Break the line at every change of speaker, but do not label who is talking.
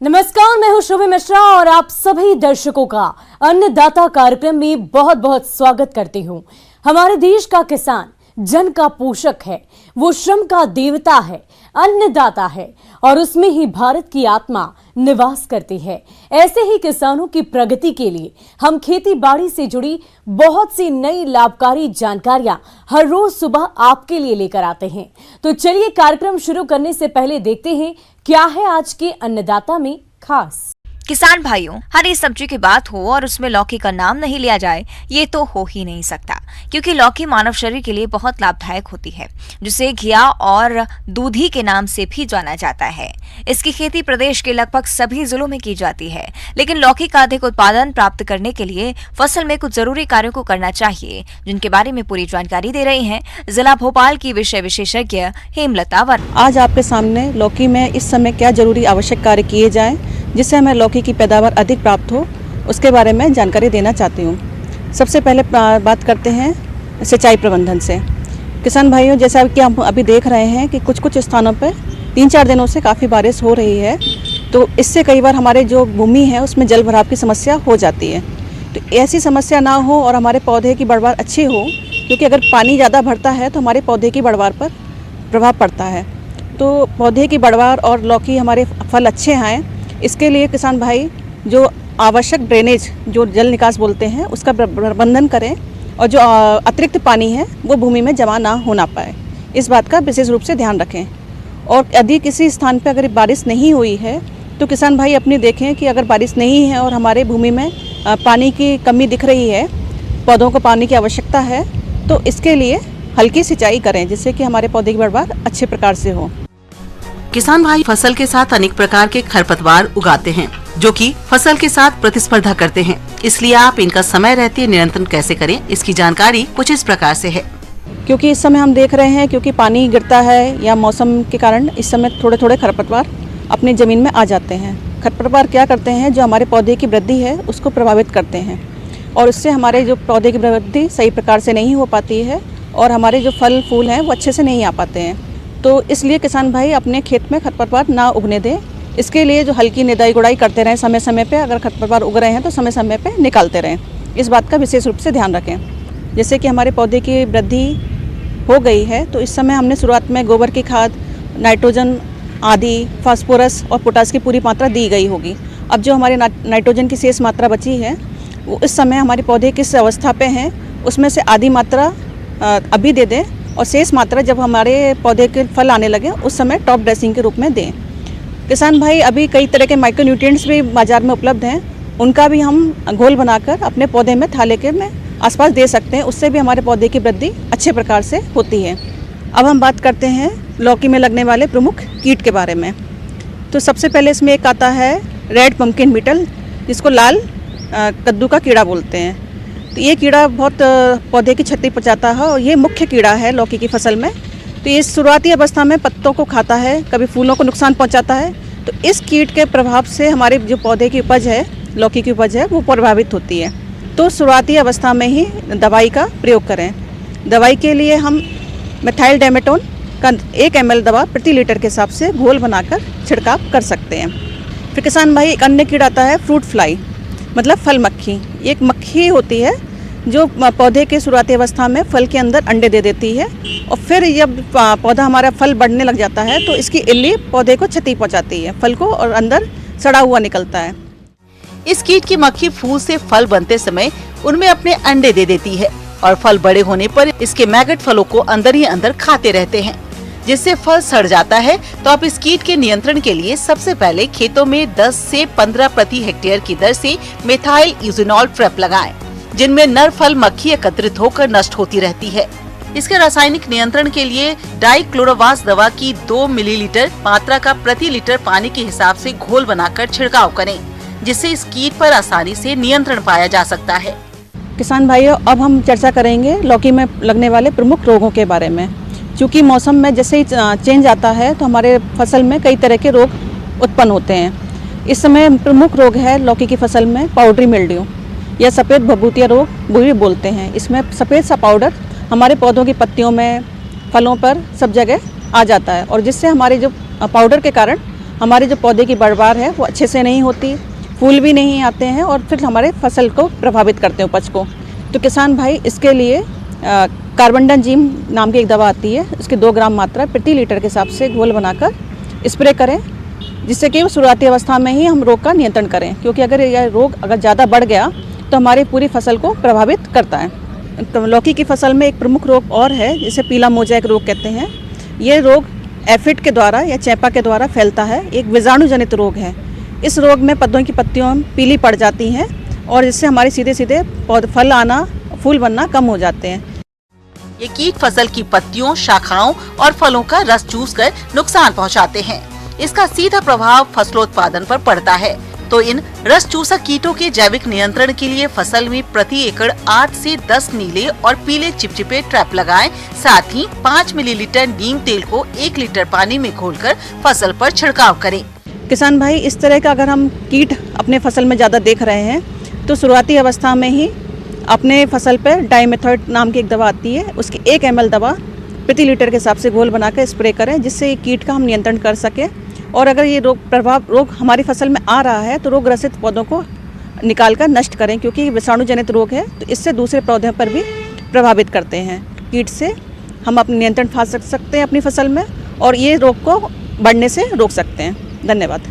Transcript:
नमस्कार, मैं हूं शुभी मिश्रा और आप सभी दर्शकों का अन्नदाता कार्यक्रम में बहुत बहुत स्वागत करती हूं। हमारे देश का किसान जन का पोषक है, वो श्रम का देवता है, अन्नदाता है और उसमें ही भारत की आत्मा निवास करती है। ऐसे ही किसानों की प्रगति के लिए हम खेती बाड़ी से जुड़ी बहुत सी नई लाभकारी जानकारियां हर रोज सुबह आपके लिए लेकर आते हैं। तो चलिए कार्यक्रम शुरू करने से पहले देखते हैं क्या है आज के अन्नदाता में खास।
किसान भाइयों, हरी सब्जी की बात हो और उसमें लौकी का नाम नहीं लिया जाए, ये तो हो ही नहीं सकता, क्योंकि लौकी मानव शरीर के लिए बहुत लाभदायक होती है, जिसे घिया और दूधी के नाम से भी जाना जाता है। इसकी खेती प्रदेश के लगभग सभी जिलों में की जाती है, लेकिन लौकी का अधिक उत्पादन प्राप्त करने के लिए फसल में कुछ जरूरी कार्यों को करना चाहिए, जिनके बारे में पूरी जानकारी दे रही है जिला भोपाल की विषय विशेषज्ञ हेमलता वर्मा।
आज आपके सामने लौकी में इस समय क्या जरूरी आवश्यक कार्य किए जाएं जिससे हमें लौकी की पैदावार अधिक प्राप्त हो, उसके बारे में जानकारी देना चाहती हूँ। सबसे पहले बात करते हैं सिंचाई प्रबंधन से। किसान भाइयों, जैसा कि हम अभी देख रहे हैं कि कुछ स्थानों पर 3-4 दिनों से काफ़ी बारिश हो रही है, तो इससे कई बार हमारे जो भूमि है उसमें जल भराव की समस्या हो जाती है। तो ऐसी समस्या ना हो और हमारे पौधे की बढ़वार अच्छी हो, क्योंकि अगर पानी ज़्यादा भरता है तो हमारे पौधे की बढ़वार पर प्रभाव पड़ता है। तो पौधे की बढ़वार और लौकी हमारे फल अच्छे आएँ, इसके लिए किसान भाई जो आवश्यक ड्रेनेज, जो जल निकास बोलते हैं, उसका प्रबंधन करें और जो अतिरिक्त पानी है वो भूमि में जमा ना होना पाए, इस बात का विशेष रूप से ध्यान रखें। और यदि किसी स्थान पर अगर बारिश नहीं हुई है तो किसान भाई अपनी देखें कि अगर बारिश नहीं है और हमारे भूमि में पानी की कमी दिख रही है, पौधों को पानी की आवश्यकता है, तो इसके लिए हल्की सिंचाई करें, जिससे कि हमारे पौधे की बढ़वार अच्छे प्रकार से हो।
किसान भाई फसल के साथ अनेक प्रकार के खरपतवार उगाते हैं, जो कि फसल के साथ प्रतिस्पर्धा करते हैं, इसलिए आप इनका समय रहते नियंत्रण कैसे करें, इसकी जानकारी कुछ इस प्रकार से है।
क्योंकि इस समय हम देख रहे हैं, क्योंकि पानी गिरता है या मौसम के कारण इस समय थोड़े थोड़े खरपतवार अपनी ज़मीन में आ जाते हैं। खरपतवार क्या करते हैं, जो हमारे पौधे की वृद्धि है उसको प्रभावित करते हैं और उससे हमारे जो पौधे की वृद्धि सही प्रकार से नहीं हो पाती है और हमारे जो फल फूल हैं वो अच्छे से नहीं आ पाते हैं। तो इसलिए किसान भाई अपने खेत में खरपतवार ना उगने दें। इसके लिए जो हल्की निदाई गुड़ाई करते रहें समय समय पे, अगर खरपतवार उग रहे हैं तो समय समय पे निकालते रहें, इस बात का विशेष रूप से ध्यान रखें। जैसे कि हमारे पौधे की वृद्धि हो गई है तो इस समय हमने शुरुआत में गोबर की खाद, नाइट्रोजन आदि, फास्फोरस और पोटास की पूरी मात्रा दी गई होगी। अब जो हमारे नाइट्रोजन की शेष मात्रा बची है वो इस समय हमारे पौधे किस अवस्था पे हैं उसमें से आधी मात्रा अभी दे दें और शेष मात्रा जब हमारे पौधे के फल आने लगे उस समय टॉप ड्रेसिंग के रूप में दें। किसान भाई, अभी कई तरह के माइक्रो न्यूट्रिएंट्स भी बाज़ार में उपलब्ध हैं, उनका भी हम घोल बनाकर अपने पौधे में थाले के में आसपास दे सकते हैं, उससे भी हमारे पौधे की वृद्धि अच्छे प्रकार से होती है। अब हम बात करते हैं लौकी में लगने वाले प्रमुख कीट के बारे में। तो सबसे पहले इसमें एक आता है रेड पम्पकिन बीटल, जिसको लाल कद्दू का कीड़ा बोलते हैं। तो ये कीड़ा बहुत पौधे की क्षति पहुंचाता है और ये मुख्य कीड़ा है लौकी की फसल में। तो ये शुरुआती अवस्था में पत्तों को खाता है, कभी फूलों को नुकसान पहुंचाता है। तो इस कीट के प्रभाव से हमारे जो पौधे की उपज है, लौकी की उपज है, वो प्रभावित होती है। तो शुरुआती अवस्था में ही दवाई का प्रयोग करें। दवाई के लिए हम मिथाइल डायमेटोन का 1 ml दवा प्रति लीटर के हिसाब से घोल बनाकर छिड़काव कर सकते हैं। फिर किसान भाई, एक अन्य कीड़ा आता है फ्रूट फ्लाई, मतलब फल मक्खी। एक मक्खी होती है जो पौधे के शुरुआती अवस्था में फल के अंदर अंडे दे देती है और फिर जब पौधा हमारा फल बढ़ने लग जाता है तो इसकी इल्ली पौधे को क्षति पहुंचाती है, फल को, और अंदर सड़ा हुआ निकलता है।
इस कीट की मक्खी फूल से फल बनते समय उनमें अपने अंडे दे देती है और फल बड़े होने पर इसके मैगट फलों को अंदर ही अंदर खाते रहते हैं, जिससे फल सड़ जाता है। तो आप इस कीट के नियंत्रण के लिए सबसे पहले खेतों में 10 से 15 प्रति हेक्टेयर की दर से मेथाइल यूजिनॉल ट्रैप लगाएं, जिनमें नर फल मक्खी एकत्रित होकर नष्ट होती रहती है। इसके रासायनिक नियंत्रण के लिए डाइक्लोरोवास दवा की 2 मिलीलीटर मात्रा का प्रति लीटर पानी के हिसाब से घोल बनाकर छिड़काव करें, जिससे इस कीट पर आसानी से नियंत्रण पाया जा सकता है।
किसान भाइयों, अब हम चर्चा करेंगे लौकी में लगने वाले प्रमुख रोगों के बारे में। क्योंकि मौसम में जैसे ही चेंज आता है तो हमारे फसल में कई तरह के रोग उत्पन्न होते हैं। इस समय प्रमुख रोग है लौकी की फसल में पाउडरी मिल्ड्यू या सफ़ेद भभूतिया रोग भी बोलते हैं। इसमें सफ़ेद सा पाउडर हमारे पौधों की पत्तियों में, फलों पर, सब जगह आ जाता है और जिससे हमारे जो पाउडर के कारण हमारे जो पौधे की बढ़वार है वो अच्छे से नहीं होती, फूल भी नहीं आते हैं और फिर हमारे फसल को प्रभावित करते हैं, उपज को। तो किसान भाई इसके लिए कार्बेंडाजिम नाम की एक दवा आती है, उसकी 2 ग्राम मात्रा प्रति लीटर के हिसाब से घोल बनाकर स्प्रे करें, जिससे कि शुरुआती अवस्था में ही हम रोग का नियंत्रण करें, क्योंकि अगर यह रोग अगर ज़्यादा बढ़ गया तो हमारी पूरी फसल को प्रभावित करता है। तो लौकी की फसल में एक प्रमुख रोग और है, जिसे पीला मोज़ेक रोग कहते हैं। ये रोग एफिड के द्वारा या चैपा के द्वारा फैलता है, एक विषाणु जनित रोग है। इस रोग में पौधों की पत्तियों पीली पड़ जाती हैं और इससे हमारे सीधे सीधे फल आना, फूल बनना कम हो जाते हैं।
ये कीट फसल की पत्तियों, शाखाओं और फलों का रस चूसकर नुकसान पहुंचाते हैं। इसका सीधा प्रभाव फसलोत्पादन पर पड़ता है। तो इन रस चूसक कीटों के जैविक नियंत्रण के लिए फसल में प्रति एकड़ 8 से 10 नीले और पीले चिपचिपे ट्रैप लगाएं। साथ ही 5 मिलीलीटर नीम तेल को 1 लीटर पानी में घोलकर फसल पर छिड़काव करें।
किसान भाई इस तरह का अगर हम कीट अपने फसल में ज़्यादा देख रहे हैं तो शुरुआती अवस्था में ही अपने फसल पर डाइमेथोएट नाम की एक दवा आती है, उसकी 1 ml दवा प्रति लीटर के हिसाब से घोल बनाकर स्प्रे करें, जिससे कीट का हम नियंत्रण कर सकें। और अगर ये रोग हमारी फसल में आ रहा है तो रोग ग्रसित पौधों को निकालकर नष्ट करें, क्योंकि ये विषाणु जनित रोग है, तो इससे दूसरे पौधों पर भी प्रभावित करते हैं। कीट से हम अपने नियंत्रण पा सकते हैं अपनी फसल में और ये रोग को बढ़ने से रोक सकते हैं। धन्यवाद।